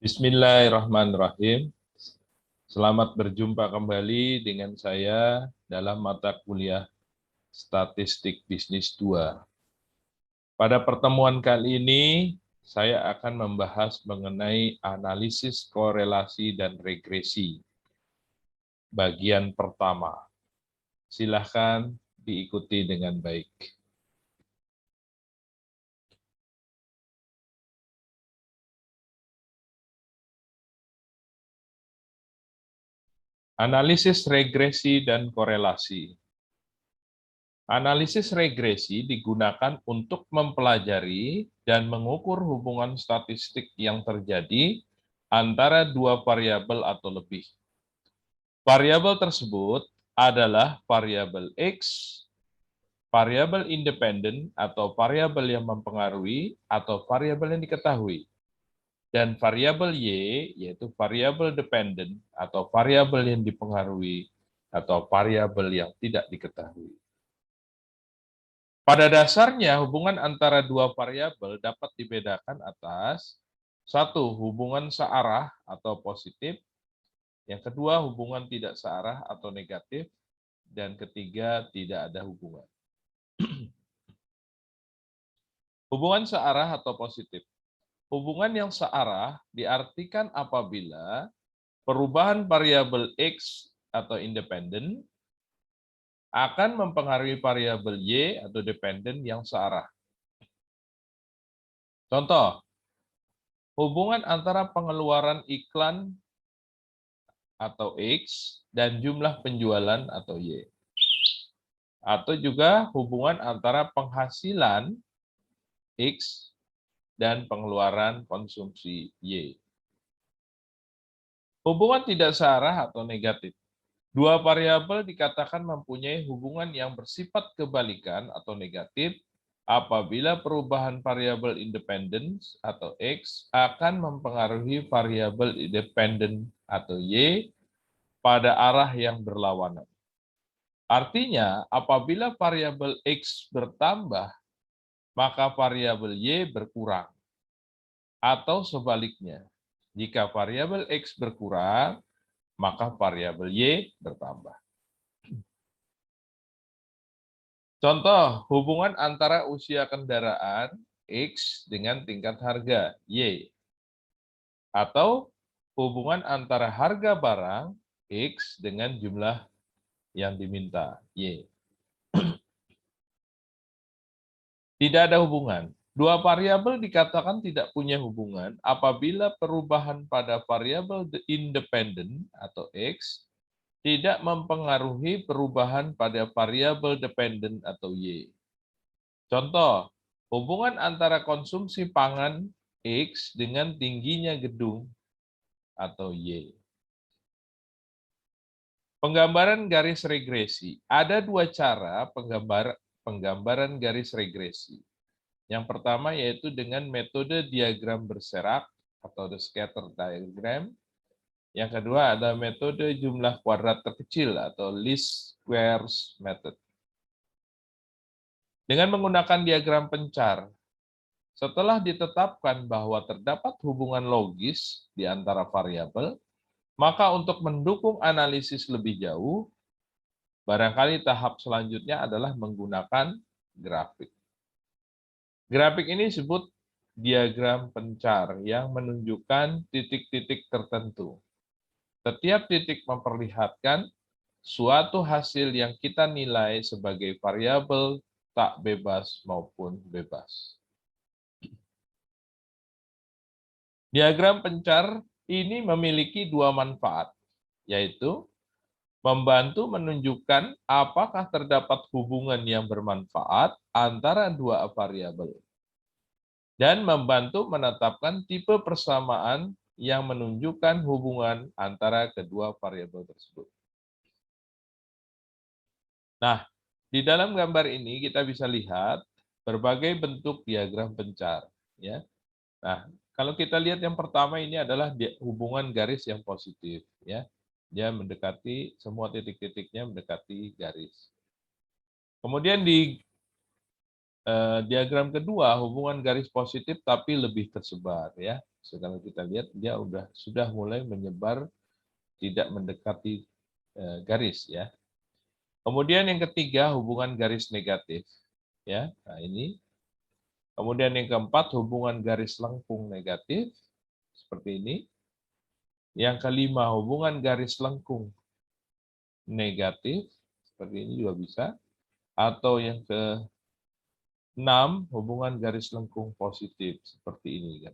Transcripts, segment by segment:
Bismillahirrahmanirrahim. Selamat berjumpa kembali dengan saya dalam mata kuliah Statistik Bisnis 2. Pada pertemuan kali ini, saya akan membahas mengenai analisis korelasi dan regresi. Bagian pertama. Silakan diikuti dengan baik. Analisis regresi dan korelasi. Analisis regresi digunakan untuk mempelajari dan mengukur hubungan statistik yang terjadi antara dua variabel atau lebih. Variabel tersebut adalah variabel X, variabel independen atau variabel yang mempengaruhi atau variabel yang diketahui, dan variabel Y yaitu variabel dependen atau variabel yang dipengaruhi atau variabel yang tidak diketahui. Pada dasarnya, hubungan antara dua variabel dapat dibedakan atas satu, hubungan searah atau positif, yang kedua, hubungan tidak searah atau negatif, dan ketiga, tidak ada hubungan. Hubungan searah atau positif. Hubungan yang searah diartikan apabila perubahan variabel X atau independen akan mempengaruhi variabel Y atau dependen yang searah. Contoh, hubungan antara pengeluaran iklan atau X dan jumlah penjualan atau Y. Atau juga hubungan antara penghasilan X dan pengeluaran konsumsi Y. Hubungan tidak searah atau negatif. Dua variabel dikatakan mempunyai hubungan yang bersifat kebalikan atau negatif apabila perubahan variabel independen atau X akan mempengaruhi variabel independen atau Y pada arah yang berlawanan. Artinya, apabila variabel X bertambah, maka variabel Y berkurang. Atau sebaliknya, jika variabel X berkurang, maka variabel Y bertambah. Contoh, hubungan antara usia kendaraan X dengan tingkat harga Y. Atau hubungan antara harga barang X dengan jumlah yang diminta Y. Tidak ada hubungan. Dua variabel dikatakan tidak punya hubungan apabila perubahan pada variabel independen atau X tidak mempengaruhi perubahan pada variabel dependen atau Y. Contoh, hubungan antara konsumsi pangan X dengan tingginya gedung atau Y. Penggambaran garis regresi. Ada dua cara penggambaran garis regresi. Yang pertama yaitu dengan metode diagram berserak atau the scatter diagram. Yang kedua ada metode jumlah kuadrat terkecil atau least squares method. Dengan menggunakan diagram pencar, setelah ditetapkan bahwa terdapat hubungan logis di antara variabel, maka untuk mendukung analisis lebih jauh, barangkali tahap selanjutnya adalah menggunakan grafik. Grafik ini disebut diagram pencar yang menunjukkan titik-titik tertentu. Setiap titik memperlihatkan suatu hasil yang kita nilai sebagai variabel tak bebas maupun bebas. Diagram pencar ini memiliki dua manfaat, yaitu membantu menunjukkan apakah terdapat hubungan yang bermanfaat antara dua variabel, dan membantu menetapkan tipe persamaan yang menunjukkan hubungan antara kedua variabel tersebut. Nah, di dalam gambar ini kita bisa lihat berbagai bentuk diagram pencar. Ya. Nah, kalau kita lihat yang pertama ini adalah hubungan garis yang positif. Ya. Dia mendekati, semua titik-titiknya mendekati garis. Kemudian di diagram kedua hubungan garis positif tapi lebih tersebar ya. Sekarang kita lihat dia sudah mulai menyebar, tidak mendekati garis ya. Kemudian yang ketiga hubungan garis negatif ya. Nah, ini. Kemudian yang keempat hubungan garis lengkung negatif seperti ini. Yang kelima hubungan garis lengkung negatif seperti ini juga bisa, atau yang ke 6 hubungan garis lengkung positif seperti ini ya.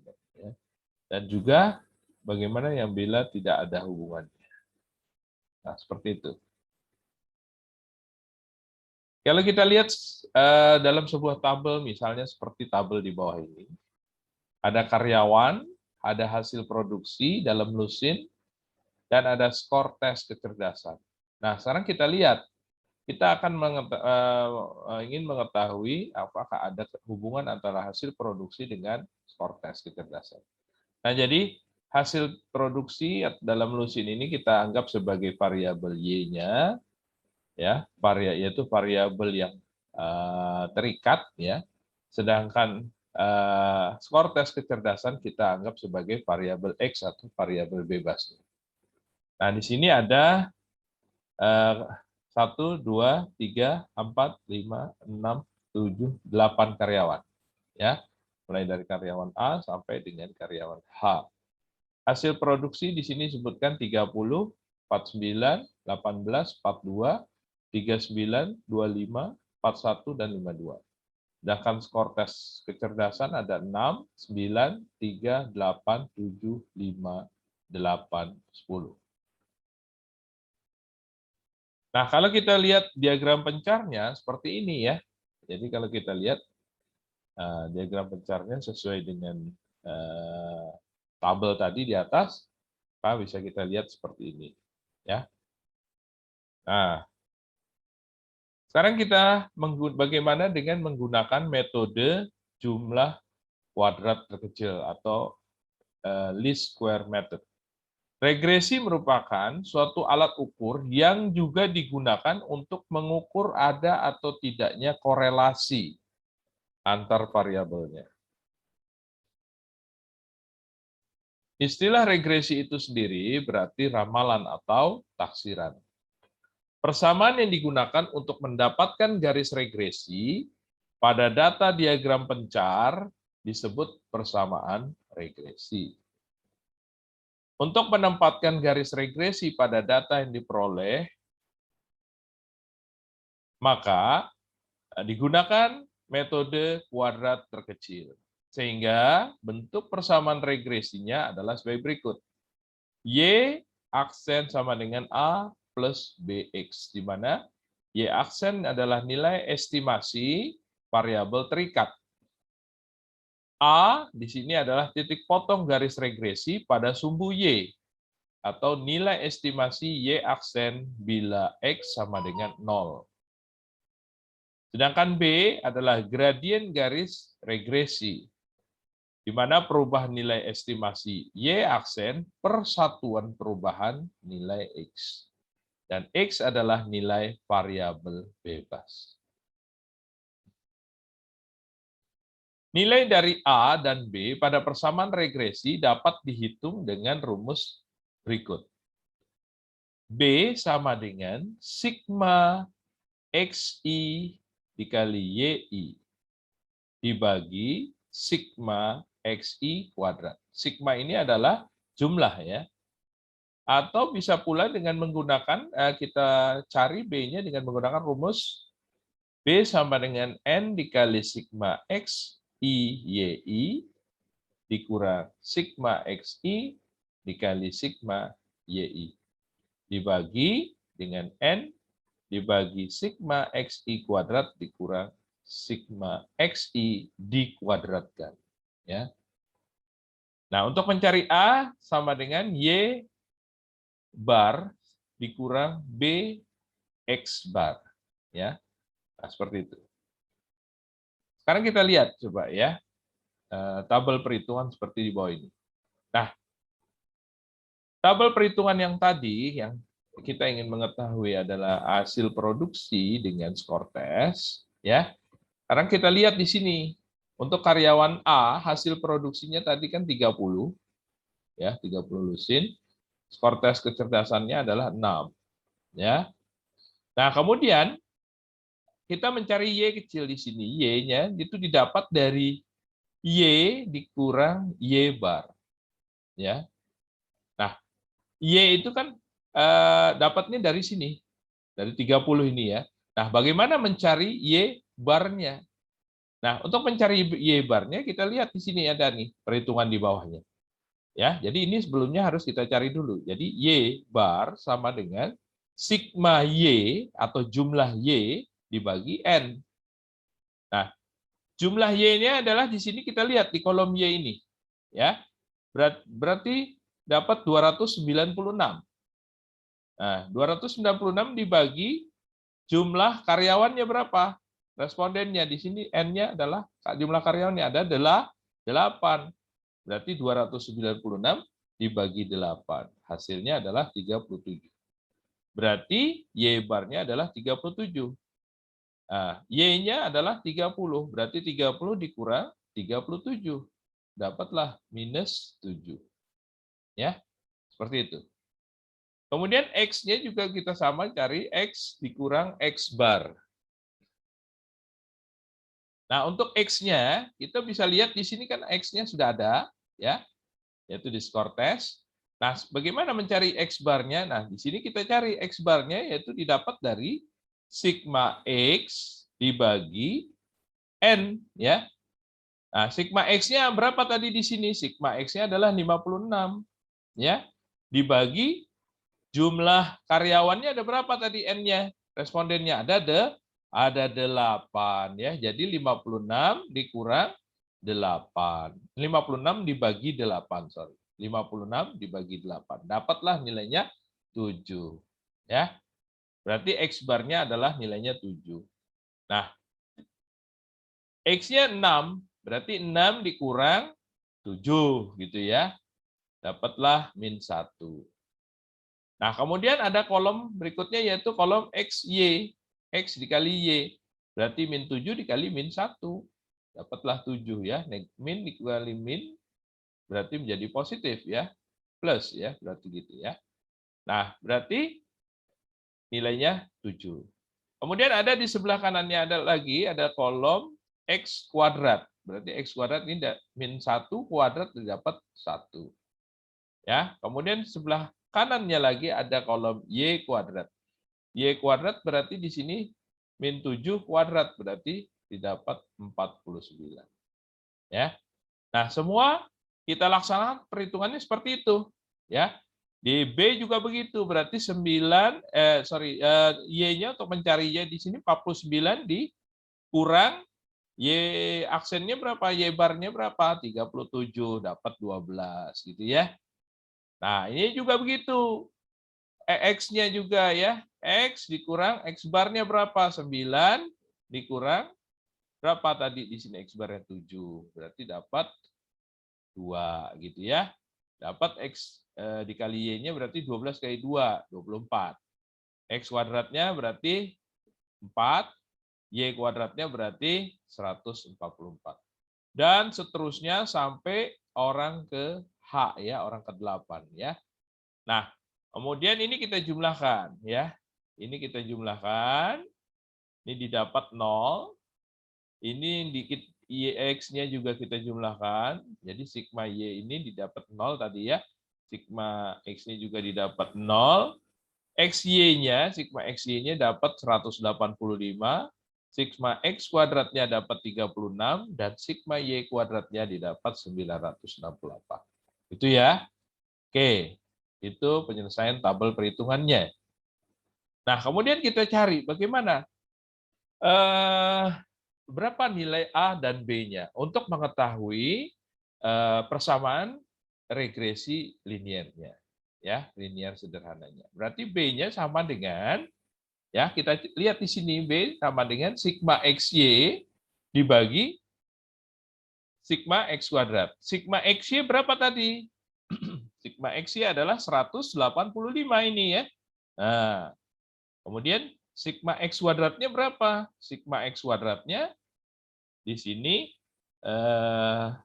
Dan juga bagaimana yang bila tidak ada hubungannya. Nah, seperti itu. Kalau kita lihat dalam sebuah tabel, misalnya seperti tabel di bawah ini, ada karyawan, ada hasil produksi dalam lusin, dan ada skor tes kecerdasan. Nah, sekarang kita lihat, kita akan ingin mengetahui apakah ada hubungan antara hasil produksi dengan skor tes kecerdasan. Nah, jadi hasil produksi dalam lusin ini kita anggap sebagai variabel Y-nya, ya, yaitu variabel yang terikat, ya. Sedangkan skor tes kecerdasan kita anggap sebagai variabel X atau variabel bebas. Nah, di sini ada 1, 2, 3, 4, 5, 6, 7, 8 karyawan. Ya, mulai dari karyawan A sampai dengan karyawan H. Hasil produksi di sini disebutkan 30, 49, 18, 42, 39, 25, 41, dan 52. Sedangkan skor tes kecerdasan ada 6, 9, 3, 8, 7, 5, 8, 10. Nah, kalau kita lihat diagram pencarnya seperti ini ya. Jadi kalau kita lihat diagram pencarnya sesuai dengan tabel tadi di atas, bisa kita lihat seperti ini. Ya. Nah, sekarang kita bagaimana dengan menggunakan metode jumlah kuadrat terkecil atau least square method. Regresi merupakan suatu alat ukur yang juga digunakan untuk mengukur ada atau tidaknya korelasi antar variabelnya. Istilah regresi itu sendiri berarti ramalan atau taksiran. Persamaan yang digunakan untuk mendapatkan garis regresi pada data diagram pencar disebut persamaan regresi. Untuk menempatkan garis regresi pada data yang diperoleh, maka digunakan metode kuadrat terkecil. Sehingga bentuk persamaan regresinya adalah sebagai berikut. Y aksen sama dengan A plus BX, di mana Y aksen adalah nilai estimasi variabel terikat. A di sini adalah titik potong garis regresi pada sumbu Y, atau nilai estimasi Y aksen bila X sama dengan 0. Sedangkan B adalah gradien garis regresi, di mana perubahan nilai estimasi Y aksen per satuan perubahan nilai X. Dan X adalah nilai variabel bebas. Nilai dari A dan B pada persamaan regresi dapat dihitung dengan rumus berikut. B sama dengan sigma XI dikali YI dibagi sigma XI kuadrat. Sigma ini adalah jumlah ya. Atau bisa pula dengan menggunakan, kita cari B-nya dengan menggunakan rumus B sama dengan N dikali sigma XI YI dikurang sigma XI dikali sigma YI dibagi dengan N dibagi sigma XI kuadrat dikurang sigma XI dikuadratkan. Ya. Nah, untuk mencari A sama dengan Y bar dikurang B X bar. Ya. Nah, seperti itu. Sekarang kita lihat coba ya, tabel perhitungan seperti di bawah ini. Nah, tabel perhitungan yang tadi, yang kita ingin mengetahui adalah hasil produksi dengan skor tes, ya. Sekarang kita lihat di sini. Untuk karyawan A, hasil produksinya tadi kan 30, ya, 30 lusin. Skor tes kecerdasannya adalah 6, ya. Nah, kemudian kita mencari Y kecil di sini. Y-nya itu didapat dari Y dikurang Y bar, ya. Nah, Y itu kan dapatnya dari sini, dari 30 ini ya. Nah, bagaimana mencari Y barnya? Nah, untuk mencari Y barnya kita lihat di sini ada nih perhitungan di bawahnya. Ya, jadi ini sebelumnya harus kita cari dulu. Jadi Y bar sama dengan sigma Y atau jumlah Y dibagi N. Nah, jumlah Y-nya adalah di sini kita lihat di kolom Y ini. Ya. Berarti dapat 296. Nah, 296 dibagi jumlah karyawannya berapa? Respondennya di sini N-nya adalah jumlah karyawannya ada 8. Berarti 296 dibagi 8. Hasilnya adalah 37. Berarti Y barnya adalah 37. Nah, Y-nya adalah 30. Berarti 30 dikurang 37. Dapatlah minus 7. Ya, seperti itu. Kemudian X-nya juga kita sama cari X dikurang X bar. Nah, untuk X-nya, kita bisa lihat di sini kan X-nya sudah ada, ya, yaitu di skor tes. Nah, bagaimana mencari X bar-nya? Nah, di sini kita cari X bar-nya, yaitu didapat dari sigma X dibagi N, ya. Nah, sigma X-nya berapa tadi di sini? Sigma X-nya adalah 56, ya. Dibagi jumlah karyawannya ada berapa tadi N-nya? Respondennya ada 8, ya. Jadi 56 dikurang 8. 56 dibagi 8, sorry. 56 dibagi 8. Dapatlah nilainya 7. Ya. Berarti X bar-nya adalah nilainya 7. Nah, X-nya 6, berarti 6 dikurang 7 gitu ya. Dapatlah min 1. Nah, kemudian ada kolom berikutnya yaitu kolom XY. X dikali Y. Berarti min 7 dikali min 1. Dapatlah 7 ya. Min dikali min berarti menjadi positif ya. Plus ya, berarti gitu ya. Nah, berarti nilainya 7. Kemudian ada di sebelah kanannya ada kolom X kuadrat. Berarti X kuadrat ini min 1 kuadrat didapat 1. Ya, kemudian sebelah kanannya lagi ada kolom Y kuadrat. Y kuadrat berarti di sini min 7 kuadrat, berarti didapat 49. Ya. Nah, semua kita laksanakan perhitungannya seperti itu. Ya. Di B juga begitu, berarti Y-nya untuk mencari Y di sini 49 dikurang Y aksennya berapa? Y barnya berapa? 37, dapat 12 gitu ya. Nah, ini juga begitu. X-nya juga ya. X dikurang X barnya berapa? 9 dikurang berapa tadi di sini X barnya 7. Berarti dapat 2 gitu ya. Dapat X dikali Y-nya berarti 12 kali 2, 24. X kuadratnya berarti 4, Y kuadratnya berarti 144. Dan seterusnya sampai orang ke H ya, orang ke-8 ya. Nah, kemudian ini kita jumlahkan ya. Ini kita jumlahkan. Ini didapat 0. Ini dikit X-nya juga kita jumlahkan. Jadi sigma Y ini didapat 0 tadi ya. Sigma X-nya juga didapat 0. XY-nya, sigma XY-nya dapat 185. Sigma X kuadratnya dapat 36. Dan sigma Y kuadratnya didapat 968. Itu ya. Oke. Itu penyelesaian tabel perhitungannya. Nah, kemudian kita cari bagaimana berapa nilai A dan B-nya untuk mengetahui persamaan regresi liniernya, ya, linier sederhananya. Berarti B-nya sama dengan, ya, kita lihat di sini B sama dengan sigma XY dibagi sigma X kuadrat. Sigma XY berapa tadi? Sigma XY adalah 185 ini ya. Nah, kemudian sigma X kuadratnya berapa? Sigma X kuadratnya di sini 36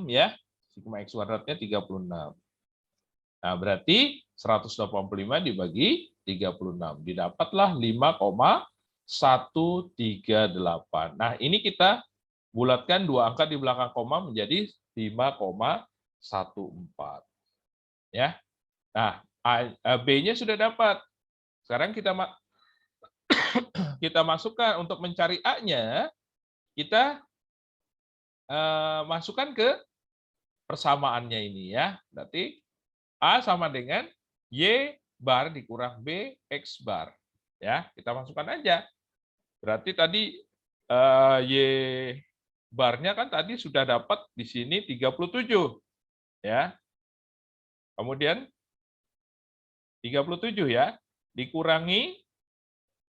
ya. Sigma X kuadratnya 36. Nah, berarti 185 dibagi 36. Didapatlah 5,138. Nah, ini kita bulatkan dua angka di belakang koma menjadi 5,14. Ya. Nah, B-nya sudah dapat. Sekarang kita masukkan untuk mencari A-nya, kita masukkan ke persamaannya ini ya. Berarti A sama dengan Y bar dikurang B X bar. Ya, kita masukkan aja. Berarti tadi Y barnya kan tadi sudah dapat di sini 37. Ya. Kemudian 37 ya. Dikurangi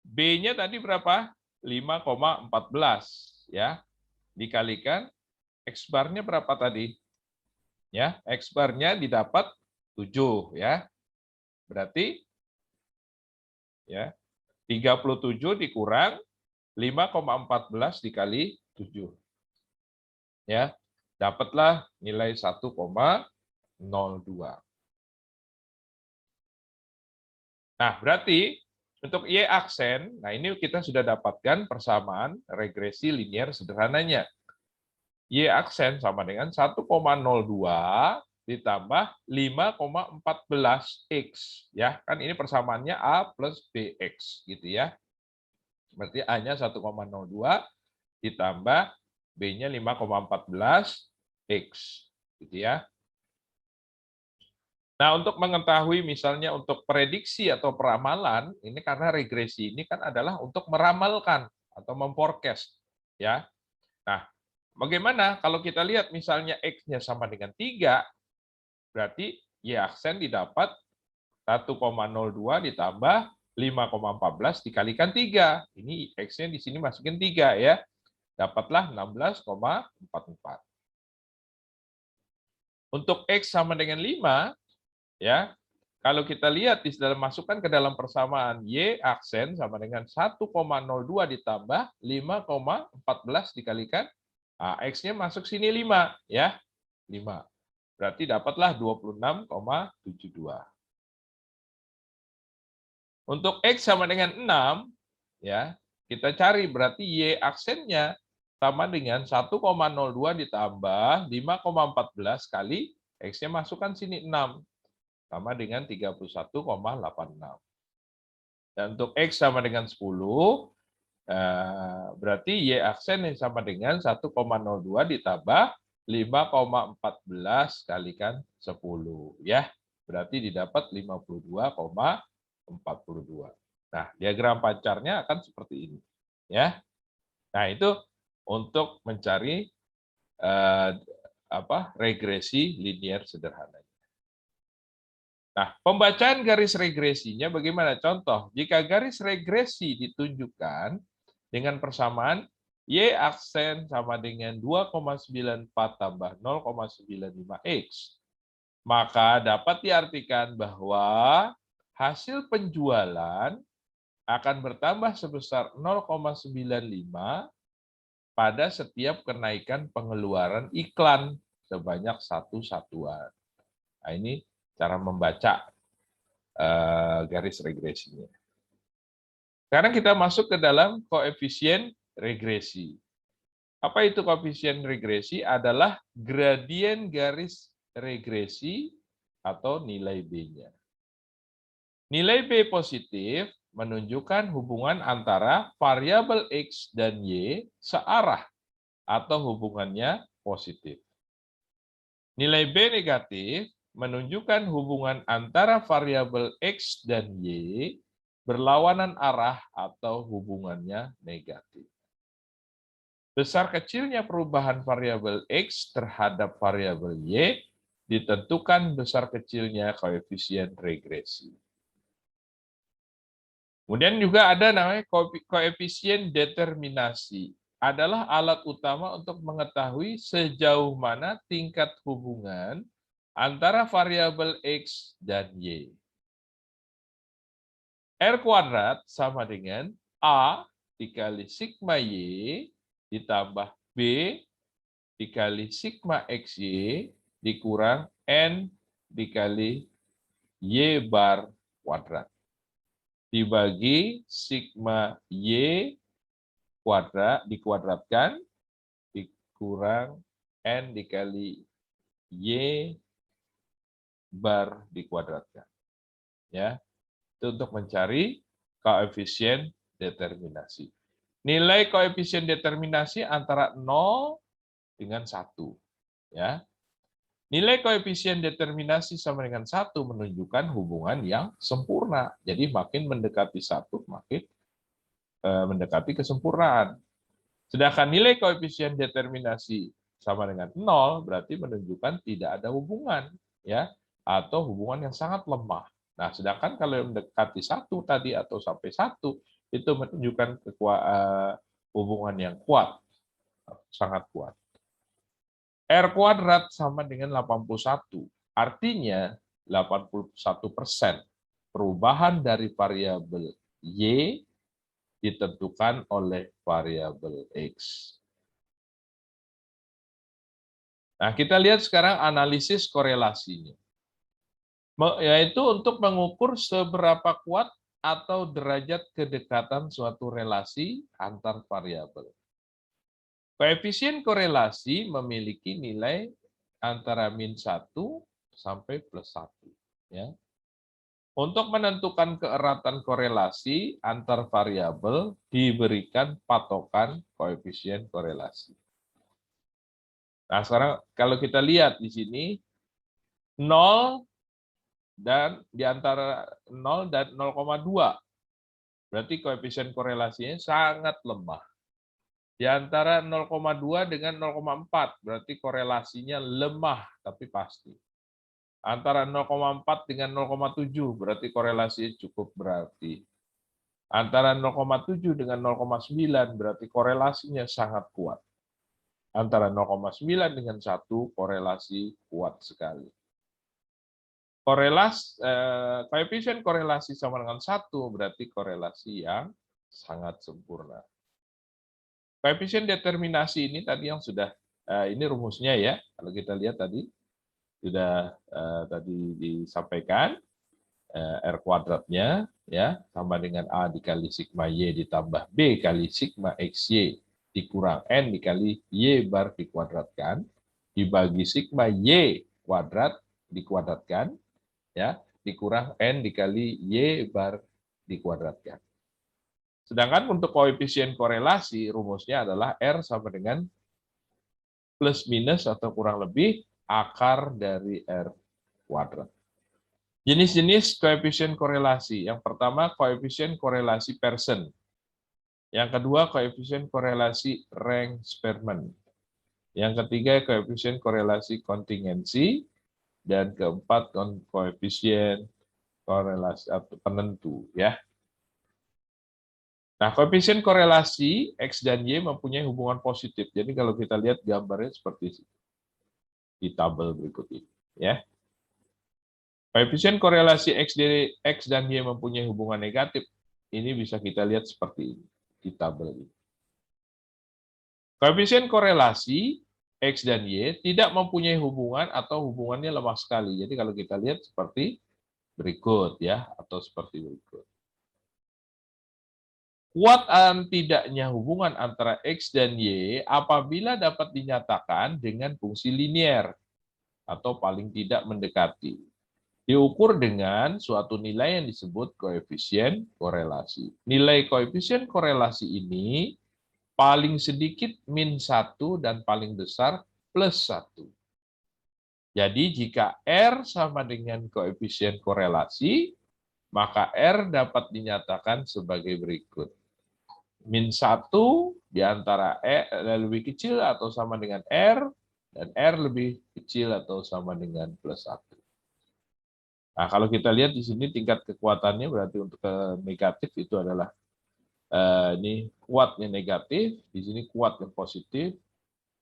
B-nya tadi berapa? 5,14 ya. Dikalikan X bar-nya berapa tadi? Ya, X bar-nya didapat 7 ya. Berarti ya 37 dikurang 5,14 dikali 7. Ya. Dapatlah nilai 1,02. Nah, berarti untuk Y aksen, nah ini kita sudah dapatkan persamaan regresi linier sederhananya. Y aksen sama dengan 1,02 ditambah 5,14X. Ya, kan ini persamaannya A plus BX. Gitu ya. Berarti A-nya 1,02 ditambah B-nya 5,14X. Gitu ya. Nah, untuk mengetahui misalnya untuk prediksi atau peramalan, ini karena regresi ini kan adalah untuk meramalkan atau memforecast. Ya. Nah, bagaimana kalau kita lihat misalnya X-nya sama dengan 3, berarti Y aksen didapat 1,02 ditambah 5,14 dikalikan 3. Ini X-nya di sini masukin 3 ya. Dapatlah 16,44. Untuk X sama dengan 5, ya, kalau kita lihat di dalam masukkan ke dalam persamaan Y aksen sama dengan 1,02 ditambah 5,14 dikalikan, nah, X-nya masuk sini 5, ya. 5. Berarti dapatlah 26,72. Untuk X sama dengan 6, ya, kita cari berarti Y aksennya sama dengan 1,02 ditambah 5,14 kali X-nya masukkan sini 6. Sama dengan 31,86. Dan untuk X sama dengan 10, berarti Y aksen yang sama dengan 1,02 ditambah 5,14 kalikan 10. Ya, berarti didapat 52,42. Nah, diagram pancarnya akan seperti ini. Ya, nah itu untuk mencari regresi linier sederhana. Nah, pembacaan garis regresinya bagaimana? Contoh, jika garis regresi ditunjukkan dengan persamaan Y aksen sama dengan 2,94 tambah 0,95X, maka dapat diartikan bahwa hasil penjualan akan bertambah sebesar 0,95 pada setiap kenaikan pengeluaran iklan sebanyak 1 satuan. Nah, ini cara membaca garis regresinya. Sekarang kita masuk ke dalam koefisien regresi. Apa itu koefisien regresi? Adalah gradien garis regresi atau nilai B-nya. Nilai B positif menunjukkan hubungan antara variabel X dan Y searah atau hubungannya positif. Nilai B negatif menunjukkan hubungan antara variabel X dan Y berlawanan arah atau hubungannya negatif. Besar kecilnya perubahan variabel X terhadap variabel Y ditentukan besar kecilnya koefisien regresi. Kemudian juga ada namanya koefisien determinasi. Adalah alat utama untuk mengetahui sejauh mana tingkat hubungan antara variabel X dan Y. R kuadrat sama dengan A dikali sigma Y ditambah B dikali sigma XY dikurang N dikali Y bar kuadrat. Dibagi sigma Y kuadrat dikuadratkan dikurang N dikali Y bar dikuadratkan. Ya, itu untuk mencari koefisien determinasi. Nilai koefisien determinasi antara 0 dengan 1. Ya. Nilai koefisien determinasi sama dengan 1 menunjukkan hubungan yang sempurna. Jadi makin mendekati 1, makin mendekati kesempurnaan. Sedangkan nilai koefisien determinasi sama dengan 0 berarti menunjukkan tidak ada hubungan, ya, atau hubungan yang sangat lemah. Nah, sedangkan kalau yang mendekati 1 tadi atau sampai 1 itu menunjukkan hubungan yang kuat, sangat kuat. R kuadrat sama dengan 81. Artinya 81% perubahan dari variabel Y ditentukan oleh variabel X. Nah, kita lihat sekarang analisis korelasinya. Yaitu untuk mengukur seberapa kuat atau derajat kedekatan suatu relasi antar variabel. Koefisien korelasi memiliki nilai antara min 1 sampai plus 1. Ya. Untuk menentukan keeratan korelasi antar variabel diberikan patokan koefisien korelasi. Nah, sekarang kalau kita lihat di sini 0 dan di antara 0 dan 0,2. Berarti koefisien korelasinya sangat lemah. Di antara 0,2 dengan 0,4 berarti korelasinya lemah tapi pasti. Antara 0,4 dengan 0,7 berarti korelasinya cukup berarti. Antara 0,7 dengan 0,9 berarti korelasinya sangat kuat. Antara 0,9 dengan 1 korelasi kuat sekali. Koefisien korelasi sama dengan 1 berarti korelasi yang sangat sempurna. Koefisien determinasi ini tadi yang sudah, ini rumusnya ya, kalau kita lihat tadi, sudah tadi disampaikan, R kuadratnya ya sama dengan A dikali sigma Y ditambah B kali sigma XY dikurang N dikali Y bar dikuadratkan, dibagi sigma Y kuadrat dikuadratkan, ya dikurang N dikali Y bar dikuadratkan. Sedangkan untuk koefisien korelasi, rumusnya adalah R sama dengan plus minus atau kurang lebih akar dari R kuadrat. Jenis-jenis koefisien korelasi. Yang pertama, koefisien korelasi Pearson. Yang kedua, koefisien korelasi Range-Spearman. Yang ketiga, koefisien korelasi kontingensi. Dan keempat, koefisien korelasi atau penentu. Ya. Nah, koefisien korelasi X dan Y mempunyai hubungan positif. Jadi kalau kita lihat gambarnya seperti di tabel berikut ini. Ya. Koefisien korelasi X dan Y mempunyai hubungan negatif. Ini bisa kita lihat seperti ini di tabel ini. Koefisien korelasi X dan Y tidak mempunyai hubungan atau hubungannya lemah sekali. Jadi kalau kita lihat seperti berikut ya, atau seperti berikut. Kuat dan tidaknya hubungan antara X dan Y apabila dapat dinyatakan dengan fungsi linier atau paling tidak mendekati. Diukur dengan suatu nilai yang disebut koefisien korelasi. Nilai koefisien korelasi ini paling sedikit min 1 dan paling besar plus 1. Jadi jika R sama dengan koefisien korelasi, maka R dapat dinyatakan sebagai berikut. Min 1 di antara lebih kecil atau sama dengan R, dan R lebih kecil atau sama dengan plus 1. Nah, kalau kita lihat di sini tingkat kekuatannya berarti untuk negatif itu adalah ini kuatnya negatif, di sini kuat yang positif,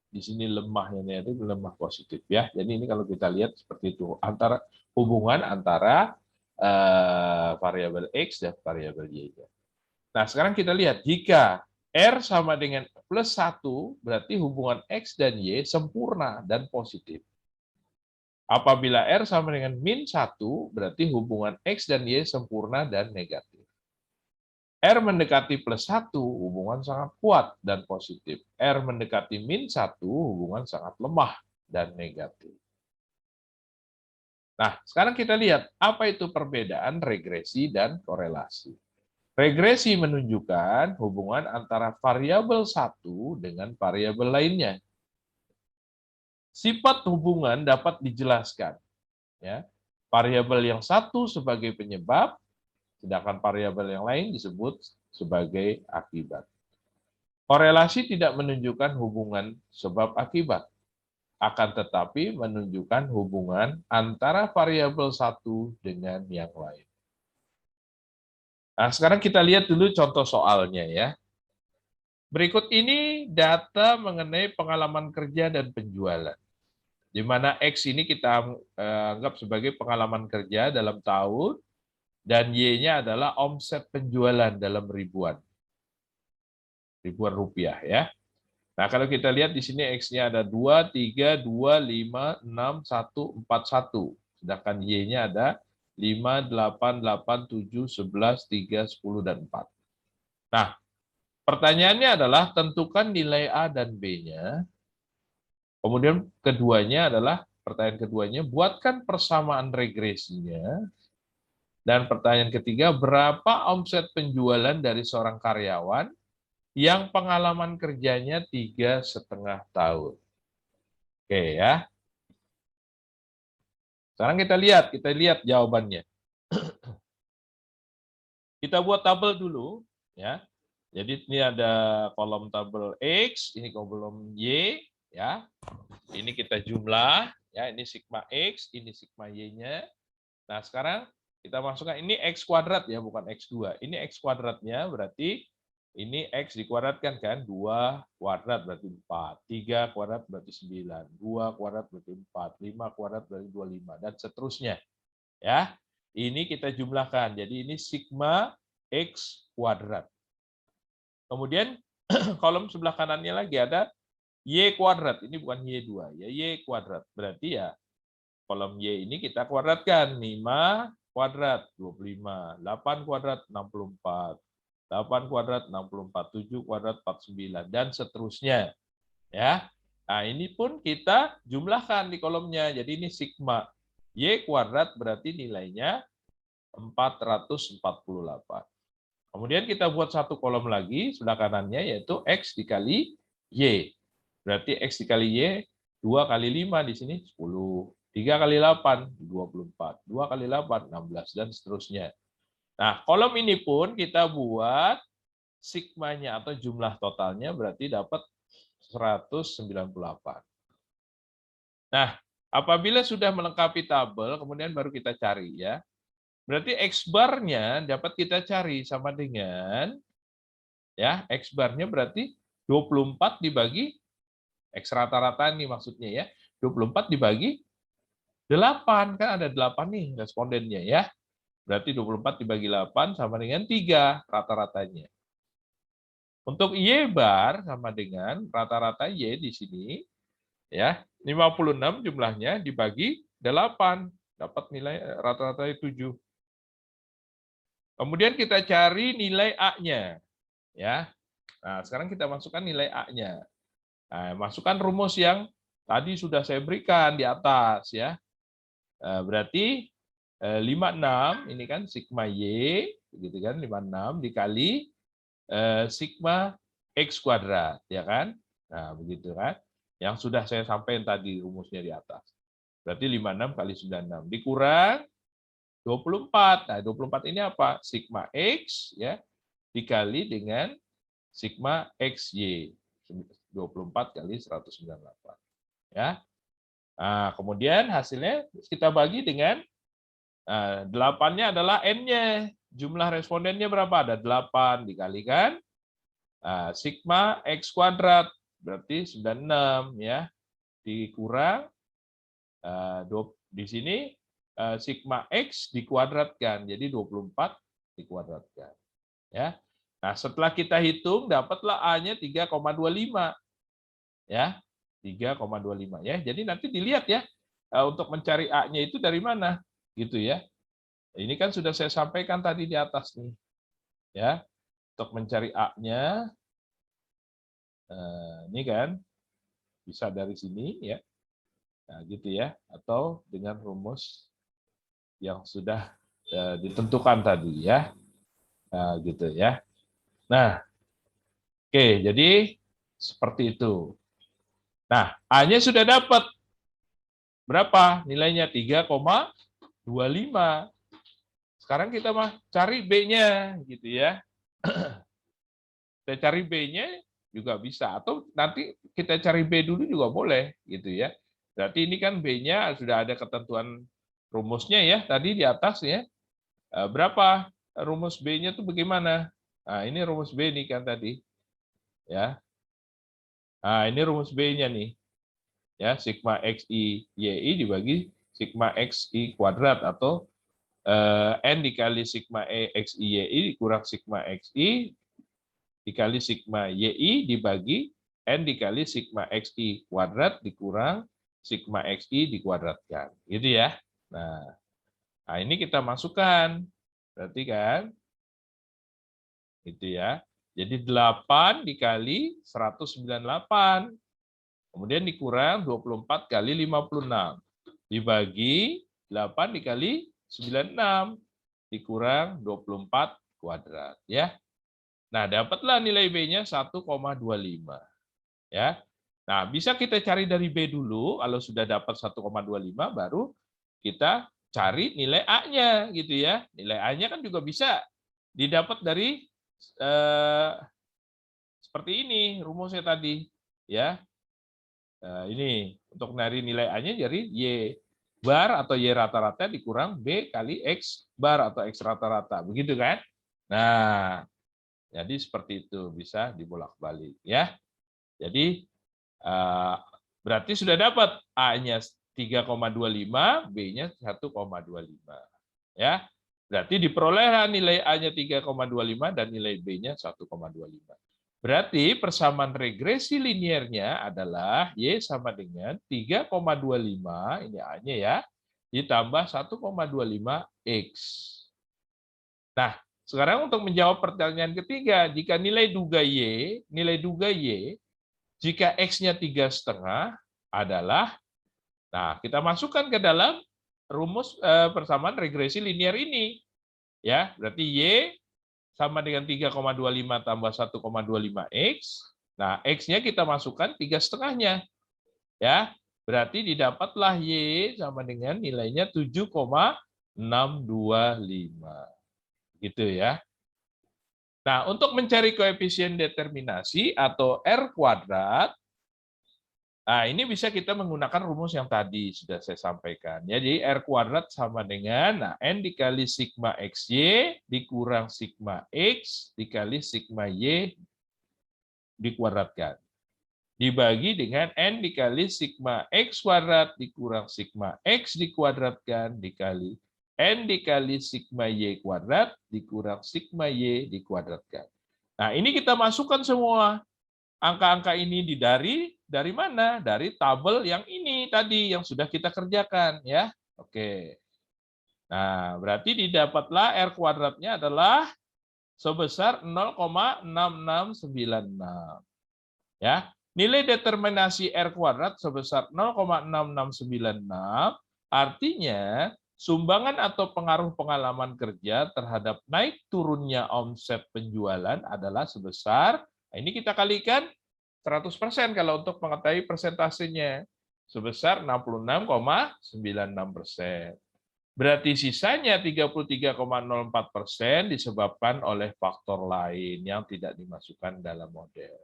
di sini lemahnya negatif, lemah positif ya. Jadi ini kalau kita lihat seperti itu antara hubungan antara variabel X dan variabel Y. Nah, sekarang kita lihat, jika R sama dengan plus 1, berarti hubungan X dan Y sempurna dan positif. Apabila R sama dengan min 1, berarti hubungan X dan Y sempurna dan negatif. R mendekati plus 1, hubungan sangat kuat dan positif. R mendekati min 1, hubungan sangat lemah dan negatif. Nah, sekarang kita lihat apa itu perbedaan regresi dan korelasi. Regresi menunjukkan hubungan antara variabel satu dengan variabel lainnya. Sifat hubungan dapat dijelaskan. Ya. Variabel yang satu sebagai penyebab, sedangkan variabel yang lain disebut sebagai akibat. Korelasi tidak menunjukkan hubungan sebab akibat, akan tetapi menunjukkan hubungan antara variabel satu dengan yang lain. Nah, sekarang kita lihat dulu contoh soalnya ya. Berikut ini data mengenai pengalaman kerja dan penjualan. Di mana X ini kita anggap sebagai pengalaman kerja dalam tahun, dan Y-nya adalah omset penjualan dalam ribuan rupiah ya. Nah, kalau kita lihat di sini X-nya ada 2, 3, 2, 5, 6, 1, 4, 1. Sedangkan Y-nya ada 5, 8, 8, 7, 11, 3, 10, dan 4. Nah, pertanyaannya adalah tentukan nilai A dan B-nya. Kemudian pertanyaan keduanya, buatkan persamaan regresinya. Dan pertanyaan ketiga, berapa omset penjualan dari seorang karyawan yang pengalaman kerjanya 3,5 tahun. Oke ya. Sekarang kita lihat jawabannya. Kita buat tabel dulu ya. Jadi ini ada kolom tabel X, ini kolom Y ya. Ini kita jumlah ya, ini sigma X, ini sigma Y-nya. Nah, sekarang kita masukkan ini X kuadrat ya, bukan X2. Ini X kuadratnya berarti ini X dikuadratkan kan, 2 kuadrat berarti 4, 3 kuadrat berarti 9, 2 kuadrat berarti 4, 5 kuadrat berarti 25, dan seterusnya. Ya, ini kita jumlahkan. Jadi ini sigma X kuadrat. Kemudian kolom sebelah kanannya lagi ada Y kuadrat. Ini bukan Y2, ya Y kuadrat. Berarti ya kolom Y ini kita kuadratkan. 5 kuadrat 25, 8 kuadrat 64, 8 kuadrat 64, 7 kuadrat 49, dan seterusnya. Ya. Nah, ini pun kita jumlahkan di kolomnya. Jadi ini sigma Y kuadrat berarti nilainya 448. Kemudian kita buat satu kolom lagi sebelah kanannya, yaitu X dikali Y. Berarti X dikali Y, 2 kali 5 di sini 10. 3 kali 8, 24. 2 kali 8, 16, dan seterusnya. Nah, kolom ini pun kita buat sigmanya atau jumlah totalnya berarti dapat 198. Nah, apabila sudah melengkapi tabel, kemudian baru kita cari ya. Berarti X bar-nya dapat kita cari sama dengan ya, X bar-nya berarti 24 dibagi X rata-rata nih maksudnya ya. 24 dibagi 8, kan ada 8 nih respondennya ya. Berarti 24 dibagi 8 sama dengan 3 rata-ratanya. Untuk Y bar sama dengan rata-rata Y di sini ya, 56 jumlahnya dibagi 8, dapat nilai rata-rata 7. Kemudian kita cari nilai A-nya ya. Nah, sekarang kita masukkan nilai A-nya. Nah, masukkan rumus yang tadi sudah saya berikan di atas ya. Berarti 56 ini kan sigma Y, gitu kan, 56 dikali sigma X kuadrat, ya kan? Nah, begitu kan? Yang sudah saya sampaikan tadi rumusnya di atas. Berarti 56 kali 96 dikurang 24. Nah, 24 ini apa? Sigma X ya dikali dengan sigma XY. 24 kali 198. Ya. Nah, kemudian hasilnya kita bagi dengan 8-nya adalah N-nya. Jumlah respondennya berapa? Ada 8 dikalikan sigma X kuadrat. Berarti 96 ya. Dikurang di sini sigma X dikuadratkan. Jadi 24 dikuadratkan. Ya. Nah, setelah kita hitung dapatlah A-nya 3,25 ya. 3,25 ya. Jadi nanti dilihat ya untuk mencari A-nya itu dari mana gitu ya. Ini kan sudah saya sampaikan tadi di atas nih. Ya. Untuk mencari A-nya ini kan bisa dari sini ya. Nah, gitu ya. Atau dengan rumus yang sudah ditentukan tadi ya. Nah, gitu ya. Nah, oke, jadi seperti itu. Nah, A-nya sudah dapat. Berapa? Nilainya 3,25. Sekarang kita cari B-nya gitu ya. Kita cari B-nya juga bisa atau nanti kita cari B dulu juga boleh gitu ya. Berarti ini kan B-nya sudah ada ketentuan rumusnya ya tadi di atas ya. Berapa rumus B-nya tuh bagaimana? Nah, ini rumus B nih kan tadi. Ya. Nah, ini rumus B-nya nih. Ya, sigma XI YI dibagi sigma XI kuadrat atau N dikali sigma XI YI dikurang sigma XI dikali sigma YI dibagi N dikali sigma XI kuadrat dikurang sigma XI dikuadratkan. Gitu ya. Nah, ini kita masukkan. Berarti kan? Gitu ya. Jadi 8 dikali 198. Kemudian dikurang 24 kali 56. Dibagi 8 dikali 96. Dikurang 24 kuadrat. Ya. Nah, dapatlah nilai B-nya 1,25. Ya. Nah, bisa kita cari dari B dulu. Kalau sudah dapat 1,25, baru kita cari nilai A-nya. Gitu ya. Nilai A-nya kan juga bisa didapat dari seperti ini rumusnya tadi. Ya. Nah, ini untuk dari nilai A-nya jadi Y bar atau Y rata-rata dikurang B kali X bar atau X rata-rata. Begitu kan? Nah, jadi seperti itu bisa dibolak-balik ya. Jadi berarti sudah dapat A-nya 3,25, B-nya 1,25. Ya. Berarti diperolehlah nilai A-nya 3,25 dan nilai B-nya 1,25. Berarti persamaan regresi linearnya adalah Y sama dengan 3,25, ini A-nya ya, ditambah 1,25X. Nah, sekarang untuk menjawab pertanyaan ketiga, jika nilai duga Y, jika X-nya 3,5 adalah, nah kita masukkan ke dalam rumus persamaan regresi linear ini. Ya, berarti Y sama dengan 3,25 tambah 1,25X. Nah, X-nya kita masukkan 3,5-nya. Ya, berarti didapatlah Y sama dengan nilainya 7,625. Gitu ya. Nah, untuk mencari koefisien determinasi atau R kuadrat, nah ini bisa kita menggunakan rumus yang tadi sudah saya sampaikan. Jadi R kuadrat sama dengan N dikali sigma XY dikurang sigma X dikali sigma Y dikuadratkan. Dibagi dengan N dikali sigma X kuadrat dikurang sigma X dikuadratkan dikali N dikali sigma Y kuadrat dikurang sigma Y dikuadratkan. Nah, ini kita masukkan semua. Angka-angka ini dari mana? Dari tabel yang ini tadi yang sudah kita kerjakan ya. Oke. Nah, berarti didapatlah R kuadratnya adalah sebesar 0,6696. Ya. Nilai determinasi R kuadrat sebesar 0,6696 artinya sumbangan atau pengaruh pengalaman kerja terhadap naik turunnya omset penjualan adalah sebesar, ini kita kalikan 100% kalau untuk mengetahui persentasenya, sebesar 66,96%. Berarti sisanya 33,04% disebabkan oleh faktor lain yang tidak dimasukkan dalam model.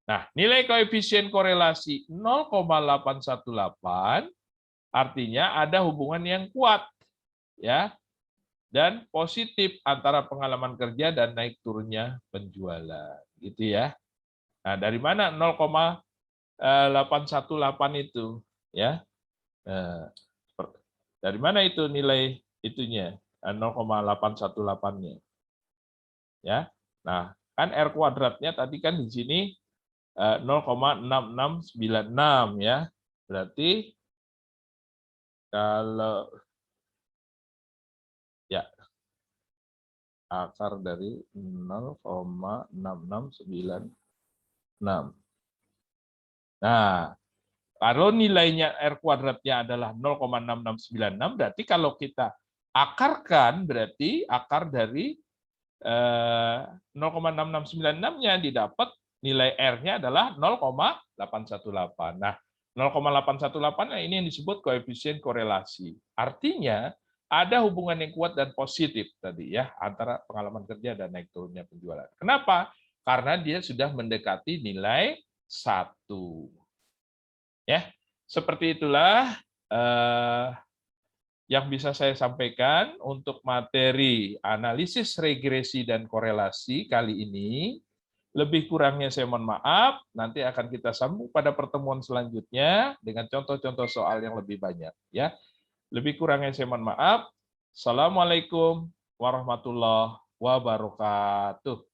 Nah, nilai koefisien korelasi 0,818 artinya ada hubungan yang kuat ya dan positif antara pengalaman kerja dan naik turunnya penjualan gitu ya. Nah, dari mana 0,818 itu ya? Nah, dari mana itu nilai itunya 0,818-nya? Ya. Nah, kan R kuadratnya tadi kan di sini 0,6696 ya. Berarti kalau ya akar dari 0,6696. Nah, kalau nilainya R kuadratnya adalah 0,6696, berarti kalau kita akarkan, berarti akar dari 0,6696-nya didapat nilai R-nya adalah 0,818. Nah, 0,818 ini yang disebut koefisien korelasi. Artinya ada hubungan yang kuat dan positif tadi ya antara pengalaman kerja dan naik turunnya penjualan. Kenapa? Karena dia sudah mendekati nilai 1. Ya, seperti itulah yang bisa saya sampaikan untuk materi analisis regresi dan korelasi kali ini. Lebih kurangnya saya mohon maaf, nanti akan kita sambung pada pertemuan selanjutnya dengan contoh-contoh soal yang lebih banyak. Ya, lebih kurangnya saya mohon maaf. Assalamualaikum warahmatullahi wabarakatuh.